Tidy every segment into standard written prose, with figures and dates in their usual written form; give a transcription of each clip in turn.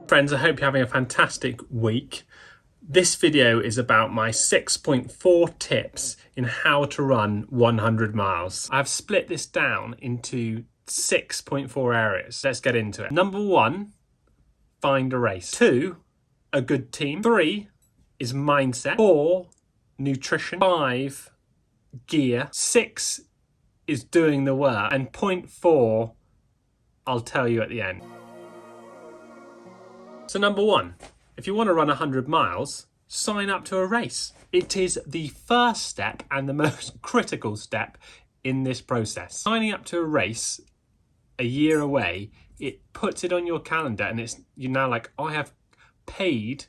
Friends, I hope you're having a fantastic week. This video is about my 6.4 tips in how to run 100 miles. I've split this down into 6.4 areas. Let's get into it. Number 1, find a race. 2, a good team. 3 is mindset. 4, nutrition. 5, gear. 6 is doing the work. And point 4, I'll tell you at the end. So number 1, if you want to run 100 miles, sign up to a race. It is the first step and the most critical step in this process. Signing up to a race a year away, it puts it on your calendar and you're now like, I have paid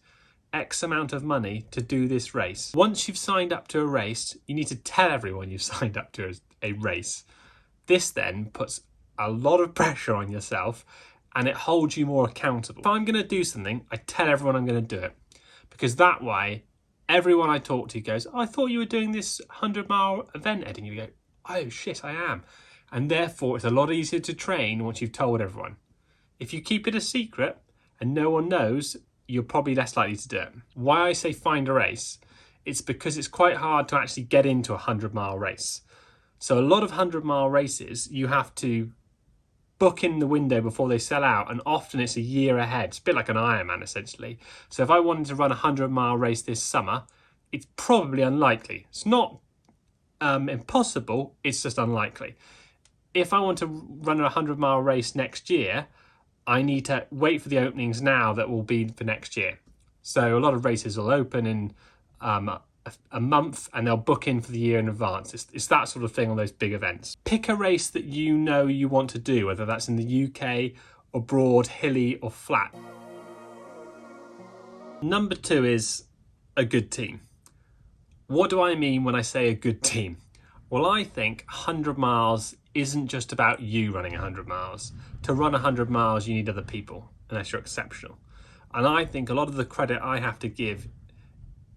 X amount of money to do this race. Once you've signed up to a race, you need to tell everyone you've signed up to a race. This then puts a lot of pressure on yourself and it holds you more accountable. If I'm going to do something, I tell everyone I'm going to do it. Because that way, everyone I talk to goes, oh, I thought you were doing this 100-mile event, Ed. And you go, oh, shit, I am. And therefore, it's a lot easier to train once you've told everyone. If you keep it a secret and no one knows, you're probably less likely to do it. Why I say find a race, it's because it's quite hard to actually get into a 100-mile race. So a lot of 100-mile races, you have to book in the window before they sell out, and often it's a year ahead. It's a bit like an Ironman essentially. So if I wanted to run a 100-mile race this summer, it's probably unlikely. It's not impossible, it's just unlikely. If I want to run a 100-mile race next year, I need to wait for the openings now that will be for next year. So a lot of races will open in a month and they'll book in for the year in advance. It's that sort of thing on those big events. Pick a race that you know you want to do, whether that's in the UK, abroad, hilly or flat. Number 2 is a good team. What do I mean when I say a good team? Well, I think 100 miles isn't just about you running 100 miles. To run 100 miles, you need other people, unless you're exceptional. And I think a lot of the credit I have to give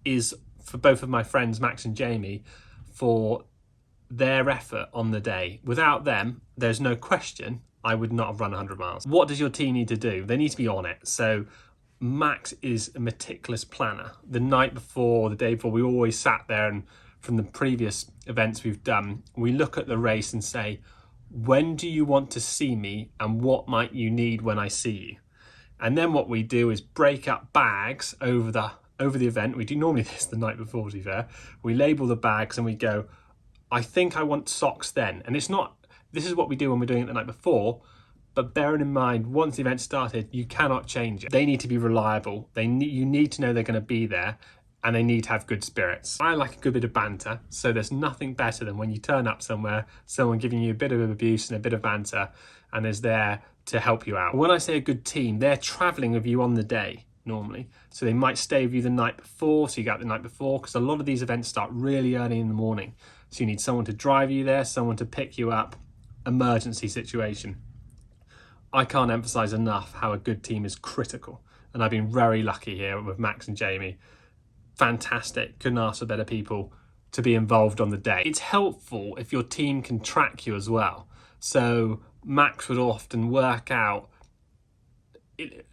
is for both of my friends, Max and Jamie, for their effort on the day. Without them, there's no question I would not have run 100 miles. What does your team need to do? They need to be on it. So Max is a meticulous planner. The night before, the day before, we always sat there, and from the previous events we've done, we look at the race and say, when do you want to see me and what might you need when I see you? And then what we do is break up bags over the event. We do normally this the night before, to be fair. We label the bags and we go, I think I want socks then. And it's not, this is what we do when we're doing it the night before, but bearing in mind, once the event started, you cannot change it. They need to be reliable. You need to know they're going to be there, and they need to have good spirits. I like a good bit of banter, so there's nothing better than when you turn up somewhere, someone giving you a bit of abuse and a bit of banter, and is there to help you out. When I say a good team, they're traveling with you on the day normally, so they might stay with you the night before, so you go out the night before, because a lot of these events start really early in the morning, so you need someone to drive you there, someone to pick you up. Emergency situation. I can't emphasize enough how a good team is critical, and I've been very lucky here with Max and Jamie. Fantastic, couldn't ask for better people to be involved on the day. It's helpful if your team can track you as well, so Max would often work out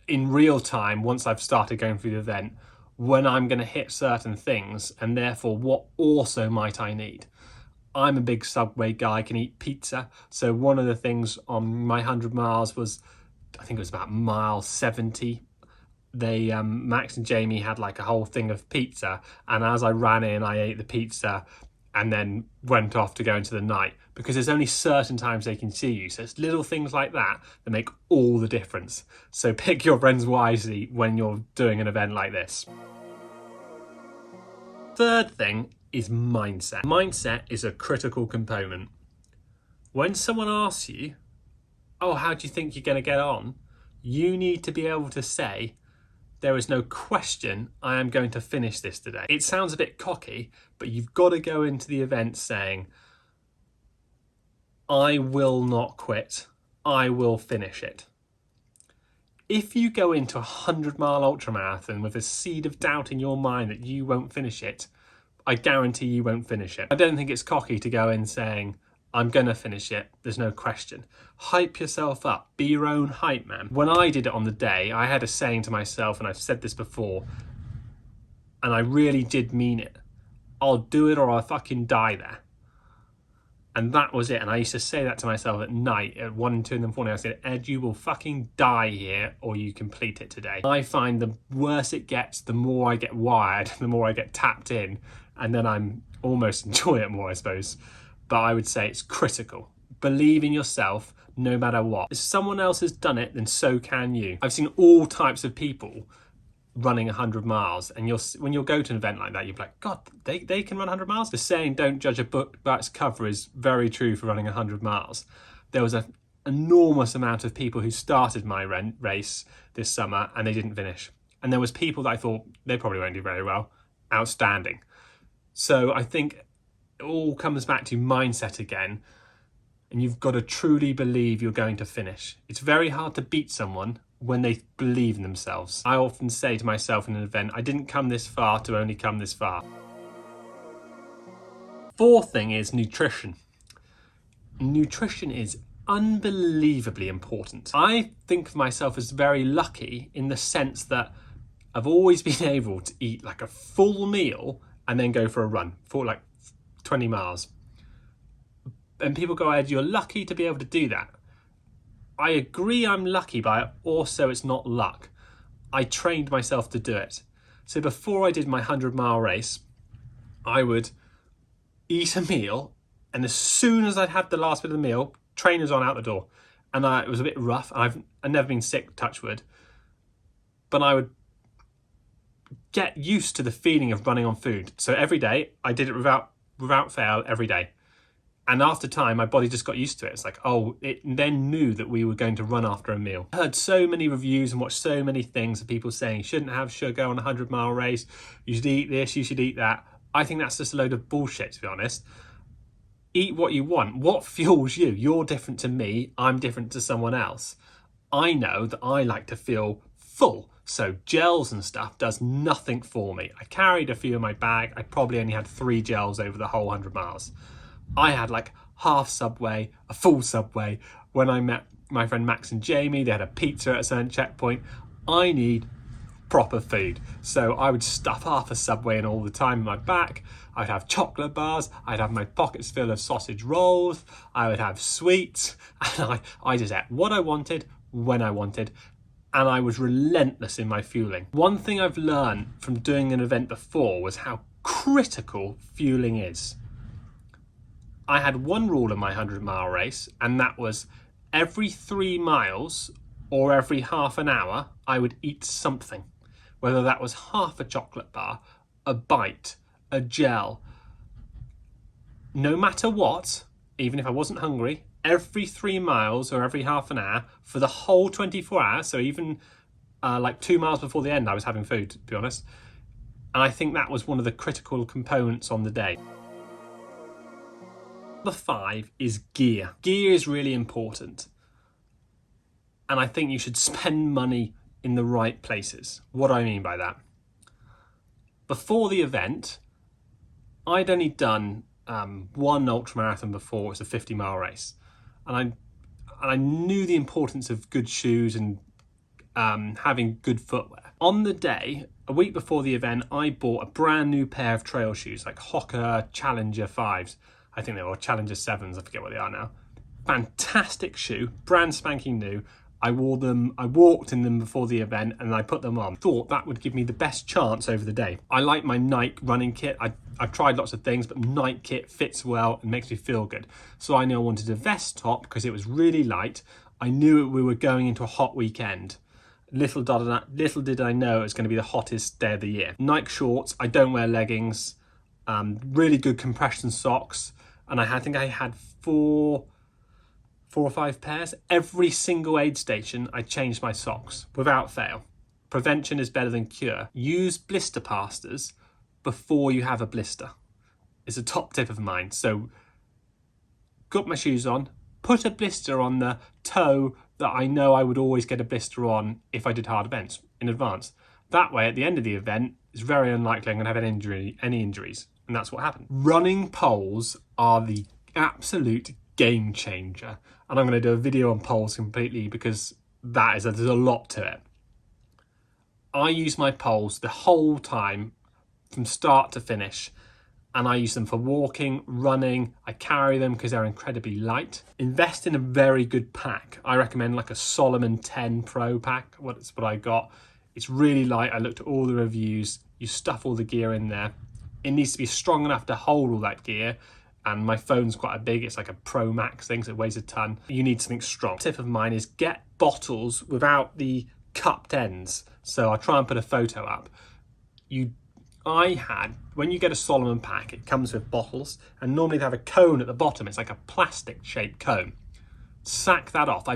in real time, once I've started going through the event, when I'm going to hit certain things, and therefore what also might I need. I'm a big Subway guy, I can eat pizza, so one of the things on my 100 miles was, I think it was about mile 70, Max and Jamie had like a whole thing of pizza, and as I ran in I ate the pizza and then went off to go into the night, because there's only certain times they can see you. So it's little things like that that make all the difference. So pick your friends wisely when you're doing an event like this. Third thing is mindset. Mindset is a critical component. When someone asks you, oh, how do you think you're going to get on? You need to be able to say, there is no question I am going to finish this today. It sounds a bit cocky, but you've got to go into the event saying, I will not quit. I will finish it. If you go into a 100-mile ultramarathon with a seed of doubt in your mind that you won't finish it, I guarantee you won't finish it. I don't think it's cocky to go in saying, I'm going to finish it. There's no question. Hype yourself up. Be your own hype man. When I did it on the day, I had a saying to myself, and I've said this before, and I really did mean it. I'll do it or I'll fucking die there. And that was it. And I used to say that to myself at night at 1 and 2 in the morning. I said, Ed, you will fucking die here or you complete it today. I find the worse it gets, the more I get wired, the more I get tapped in. And then I'm almost enjoy it more, I suppose. But I would say it's critical. Believe in yourself no matter what. If someone else has done it, then so can you. I've seen all types of people running 100 miles, and when you'll go to an event like that, you'll be like, God, they can run 100 miles? The saying, don't judge a book by its cover, is very true for running 100 miles. There was an enormous amount of people who started my race this summer and they didn't finish. And there was people that I thought, they probably won't do very well. Outstanding. So I think it all comes back to mindset again, and you've got to truly believe you're going to finish. It's very hard to beat someone when they believe in themselves. I often say to myself in an event, I didn't come this far to only come this far. Fourth thing is nutrition. Nutrition is unbelievably important. I think of myself as very lucky in the sense that I've always been able to eat like a full meal and then go for a run for like 20 miles. And people go, Ed, you're lucky to be able to do that. I agree I'm lucky, but also it's not luck. I trained myself to do it. So before I did my 100-mile race, I would eat a meal, and as soon as I'd had the last bit of the meal, trainers on out the door. And it was a bit rough. I've never been sick, touch wood. But I would get used to the feeling of running on food. So every day, I did it without fail every day. And after time, my body just got used to it. It's like, oh, it then knew that we were going to run after a meal. I heard so many reviews and watched so many things of people saying you shouldn't have sugar on a 100-mile race. You should eat this, you should eat that. I think that's just a load of bullshit, to be honest. Eat what you want. What fuels you? You're different to me. I'm different to someone else. I know that I like to feel full. So gels and stuff does nothing for me. I carried a few in my bag. I probably only had 3 gels over the whole 100 miles. I had like half Subway, a full Subway. When I met my friend Max and Jamie, they had a pizza at a certain checkpoint. I need proper food. So I would stuff half a Subway in all the time in my back. I'd have chocolate bars. I'd have my pockets full of sausage rolls. I would have sweets. And I just ate what I wanted, when I wanted. And I was relentless in my fueling. One thing I've learned from doing an event before was how critical fueling is. I had one rule in my 100-mile race, and that was every 3 miles or every half an hour, I would eat something. Whether that was half a chocolate bar, a bite, a gel. No matter what, even if I wasn't hungry, every 3 miles or every half an hour for the whole 24 hours, so even like 2 miles before the end, I was having food, to be honest. And I think that was one of the critical components on the day. Number 5 is gear. Gear is really important. And I think you should spend money in the right places. What do I mean by that? Before the event, I'd only done one ultramarathon before. It was a 50-mile race. And I knew the importance of good shoes and having good footwear. On the day, a week before the event, I bought a brand new pair of trail shoes, like Hoka Challenger 5s. I think they were Challenger 7s, I forget what they are now. Fantastic shoe, brand spanking new. I wore them, I walked in them before the event and I put them on. Thought that would give me the best chance over the day. I like my Nike running kit. I've tried lots of things, but Nike kit fits well and makes me feel good. So I knew I wanted a vest top because it was really light. I knew we were going into a hot weekend. Little did I know it was going to be the hottest day of the year. Nike shorts, I don't wear leggings, really good compression socks. And I think I had four or 5 pairs. Every single aid station, I changed my socks without fail. Prevention is better than cure. Use blister plasters before you have a blister. It's a top tip of mine. So got my shoes on, put a blister on the toe that I know I would always get a blister on if I did hard events in advance. That way, at the end of the event, it's very unlikely I'm going to have any injuries. And that's what happened. Running poles are the absolute game changer. And I'm going to do a video on poles completely because there's a lot to it. I use my poles the whole time from start to finish, and I use them for walking, running. I carry them because they're incredibly light. Invest in a very good pack. I recommend like a Solomon 10 Pro pack. That's what I got. It's really light. I looked at all the reviews. You stuff all the gear in there. It needs to be strong enough to hold all that gear. And my phone's quite big. It's like a Pro Max thing, so it weighs a ton. You need something strong. Tip of mine is get bottles without the cupped ends. So I'll try and put a photo up. When you get a Solomon pack, it comes with bottles, and normally they have a cone at the bottom. It's like a plastic shaped cone. Sack that off.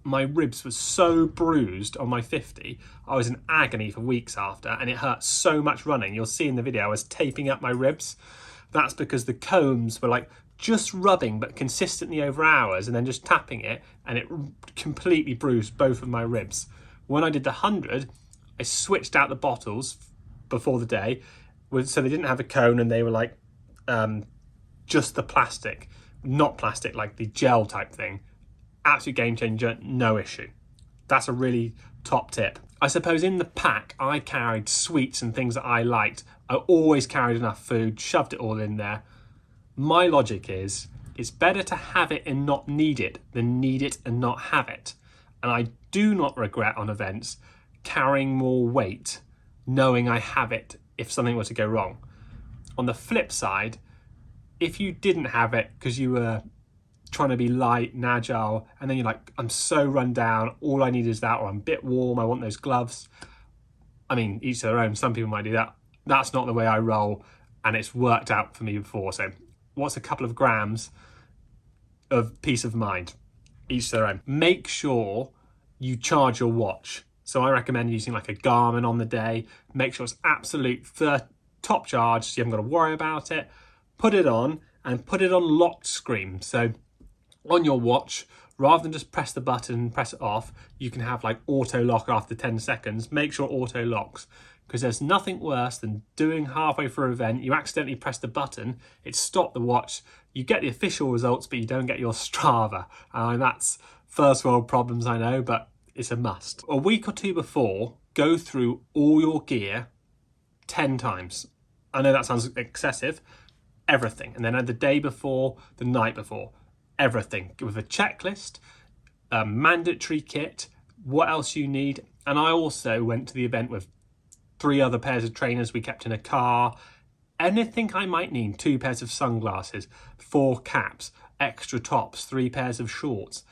My ribs were so bruised on my 50. I was in agony for weeks after, and it hurt so much running. You'll see in the video I was taping up my ribs. That's because the cones were like just rubbing but consistently over hours and then just tapping it, and it completely bruised both of my ribs. When I did the 100, I switched out the bottles before the day, so they didn't have a cone, and they were like just the plastic, not plastic, like the gel type thing. Absolute game changer, no issue. That's a really top tip. I suppose in the pack, I carried sweets and things that I liked. I always carried enough food, shoved it all in there. My logic is, it's better to have it and not need it than need it and not have it. And I do not regret on events carrying more weight, knowing I have it if something were to go wrong. On the flip side, if you didn't have it because you were trying to be light and agile, and then you're like, I'm so run down, all I need is that, or I'm a bit warm, I want those gloves. I mean, each to their own. Some people might do that. That's not the way I roll, and it's worked out for me before. So what's a couple of grams of peace of mind? Each to their own. Make sure you charge your watch. So I recommend using like a Garmin on the day. Make sure it's absolute top charge, so you haven't got to worry about it. Put it on, and put it on locked screen. So on your watch, rather than just press the button and press it off, you can have like auto lock after 10 seconds. Make sure auto locks, because there's nothing worse than doing halfway through an event, you accidentally press the button, it stopped the watch, you get the official results, but you don't get your Strava. That's first world problems, I know, but it's a must. A week or two before, go through all your gear 10 times. I know that sounds excessive. Everything. And then the day before, the night before, everything with a checklist, a mandatory kit, what else you need. And I also went to the event with 3 other pairs of trainers we kept in a car. Anything I might need: 2 pairs of sunglasses, 4 caps, extra tops, 3 pairs of shorts.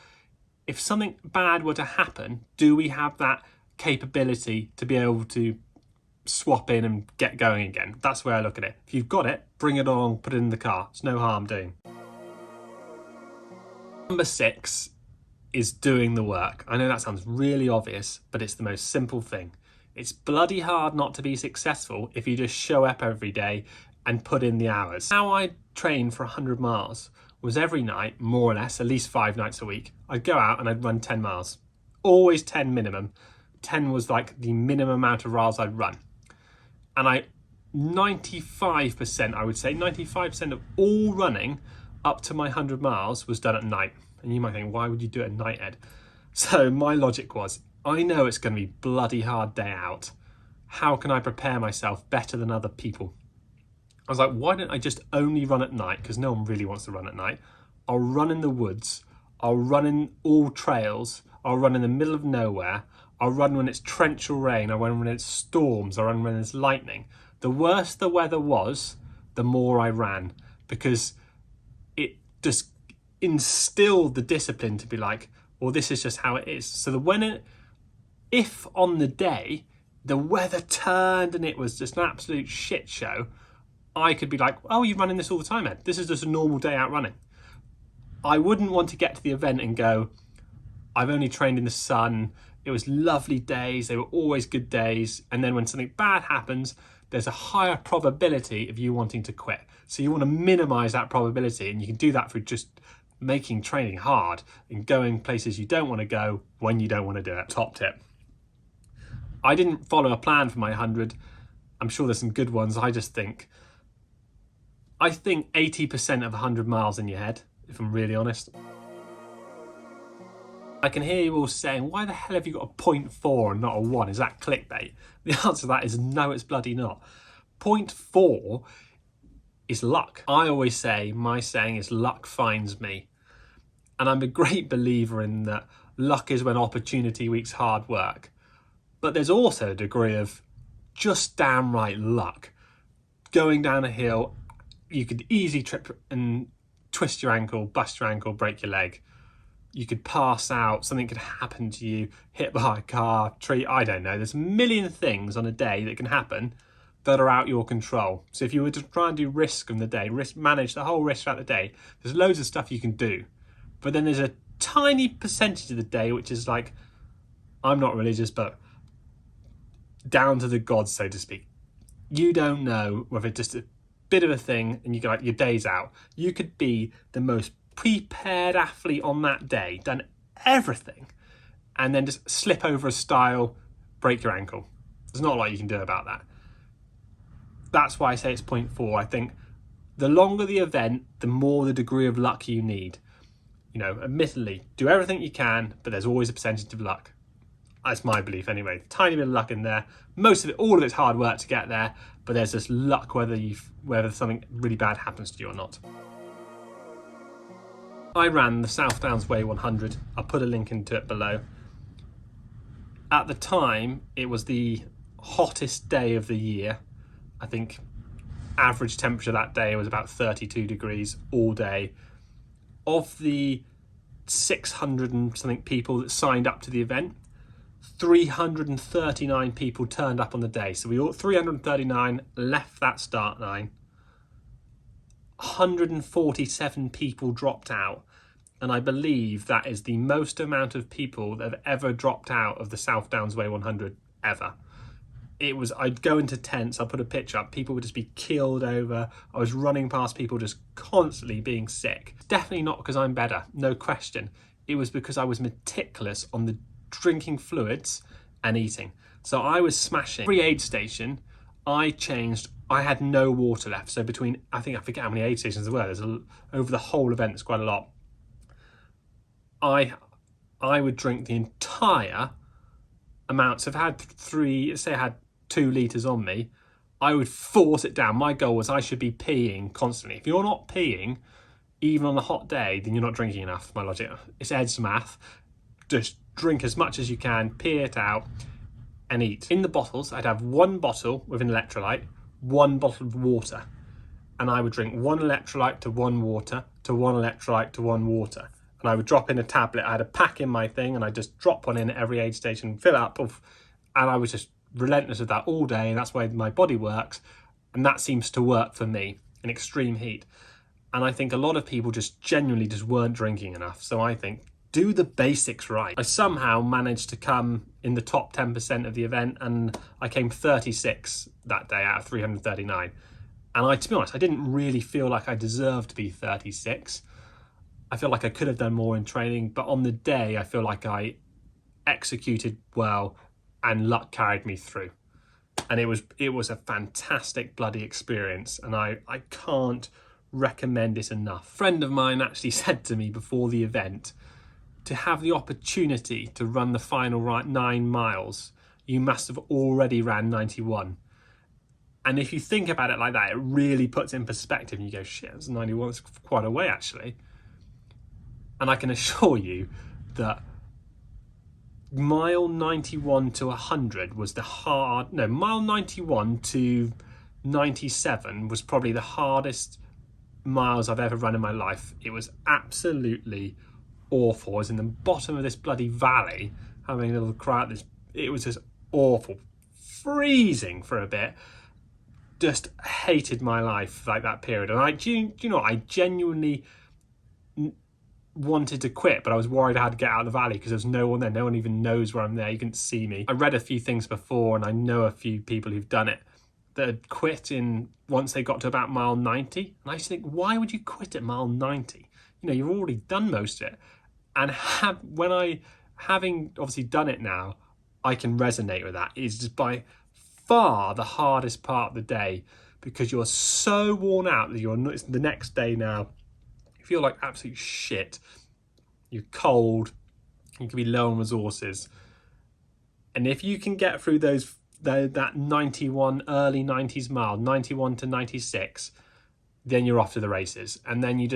If something bad were to happen, do we have that capability to be able to swap in and get going again? That's where I look at it. If you've got it, bring it on, put it in the car. It's no harm doing. Number 6 is doing the work. I know that sounds really obvious, but it's the most simple thing. It's bloody hard not to be successful if you just show up every day and put in the hours. How I trained for 100 miles was every night, more or less, at least 5 nights a week, I'd go out and I'd run 10 miles. Always 10 minimum. 10 was like the minimum amount of miles I'd run. And 95%, I would say, 95% of all running up to my 100 miles was done at night. And you might think, why would you do it at night, Ed? So my logic was, I know it's going to be a bloody hard day out. How can I prepare myself better than other people? I was like, why don't I just only run at night? Because no one really wants to run at night. I'll run in the woods. I'll run in all trails. I'll run in the middle of nowhere. I'll run when it's torrential rain. I'll run when it's storms. I'll run when it's lightning. The worse the weather was, the more I ran, because it just instilled the discipline to be like, well, this is just how it is. So if on the day the weather turned and it was just an absolute shit show, I could be like, oh, you're running this all the time, Ed. This is just a normal day out running. I wouldn't want to get to the event and go, I've only trained in the sun. It was lovely days. They were always good days. And then when something bad happens, there's a higher probability of you wanting to quit. So you want to minimize that probability. And you can do that through just making training hard and going places you don't want to go when you don't want to do it. Top tip. I didn't follow a plan for my 100. I'm sure there's some good ones. I just think I think 80% of 100 miles in your head, if I'm really honest. I can hear you all saying, why the hell have you got a 0.4 and not a 1? Is that clickbait? The answer to that is no, it's bloody not. 0.4 is luck. I always say, my saying is luck finds me. And I'm a great believer in that luck is when opportunity meets hard work. But there's also a degree of just damn right luck. Going down a hill, you could easily trip and twist your ankle, bust your ankle, break your leg. You could pass out, something could happen to you, hit by a car, tree, I don't know. There's a million things on a day that can happen that are out your control. So if you were to try and do risk on the day, manage the whole risk throughout the day, there's loads of stuff you can do. But then there's a tiny percentage of the day which is like, I'm not religious, but down to the gods, so to speak. You don't know whether it's just a bit of a thing and you go like, your day's out. You could be the most prepared athlete on that day, done everything, and then just slip over a stile, break your ankle. There's not a lot you can do about that. That's why I say it's 0.4. I think the longer the event, the more the degree of luck you need. You know, admittedly, do everything you can, but there's always a percentage of luck. That's my belief anyway. Tiny bit of luck in there. Most of it, all of it's hard work to get there, but there's just luck whether something really bad happens to you or not. I ran the South Downs Way 100. I'll put a link into it below. At the time, it was the hottest day of the year. I think average temperature that day was about 32 degrees all day. Of the 600 and something people that signed up to the event, 339 people turned up on the day. So we all 339 left that start line. 147 people dropped out, and I believe that is the most amount of people that have ever dropped out of the South Downs Way 100 ever. It was, I'd go into tents, I'll put a picture up, people would just be keeled over. I was running past people just constantly being sick. Definitely not because I'm better, no question. It was because I was meticulous on the drinking fluids and eating. So I was smashing. Every aid station, I had no water left. So between, I forget how many aid stations there were. Over the whole event, there's quite a lot. I would drink the entire amount. So if I had 2 litres on me, I would force it down. My goal was I should be peeing constantly. If you're not peeing, even on a hot day, then you're not drinking enough, my logic. It's Ed's math. Just drink as much as you can, pee it out, and eat. In the bottles, I'd have 1 bottle with an electrolyte, 1 bottle of water. And I would drink 1 electrolyte to 1 water, to 1 electrolyte to 1 water. And I would drop in a tablet. I had a pack in my thing, and I just drop one in at every aid station, fill it up, and I was just relentless with that all day, and that's why my body works, and that seems to work for me in extreme heat. And I think a lot of people just genuinely just weren't drinking enough. So I think, do the basics right. I somehow managed to come in the top 10% of the event, and I came 36 that day out of 339. And to be honest, I didn't really feel like I deserved to be 36. I feel like I could have done more in training, but on the day, I feel like I executed well and luck carried me through. And it was a fantastic bloody experience, and I can't recommend it enough. A friend of mine actually said to me before the event, to have the opportunity to run the final 9 miles, you must have already ran 91. And if you think about it like that, it really puts it in perspective, and you go, shit, that's 91, it's quite a way actually. And I can assure you that mile 91 to 100 was mile 91 to 97 was probably the hardest miles I've ever run in my life. It was absolutely awful. I was in the bottom of this bloody valley, having a little cry at this. It was just awful, freezing for a bit. Just hated my life like that period. And I genuinely wanted to quit, but I was worried I had to get out of the valley because there's no one there. No one even knows where I'm there. You can see me. I read a few things before, and I know a few people who've done it that had quit once they got to about mile 90. And I used to think, why would you quit at mile 90? You've already done most of it. And having obviously done it now, I can resonate with that. It's just by far the hardest part of the day. because you're so worn out that it's the next day now. You feel like absolute shit. You're cold. You can be low on resources. And if you can get through that 91, early 90s mile, 91 to 96, then you're off to the races. And then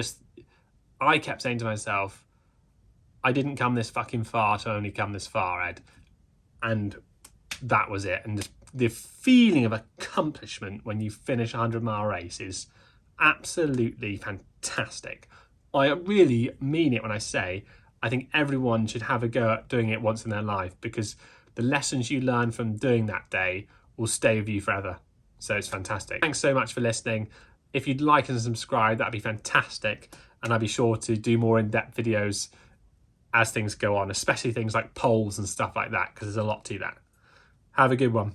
I kept saying to myself, I didn't come this fucking far to only come this far, Ed. And that was it. And just the feeling of accomplishment when you finish a 100-mile race is absolutely fantastic. I really mean it when I say I think everyone should have a go at doing it once in their life, because the lessons you learn from doing that day will stay with you forever. So it's fantastic. Thanks so much for listening. If you'd like and subscribe, that'd be fantastic. And I'll be sure to do more in-depth videos as things go on, especially things like polls and stuff like that, because there's a lot to that. Have a good one.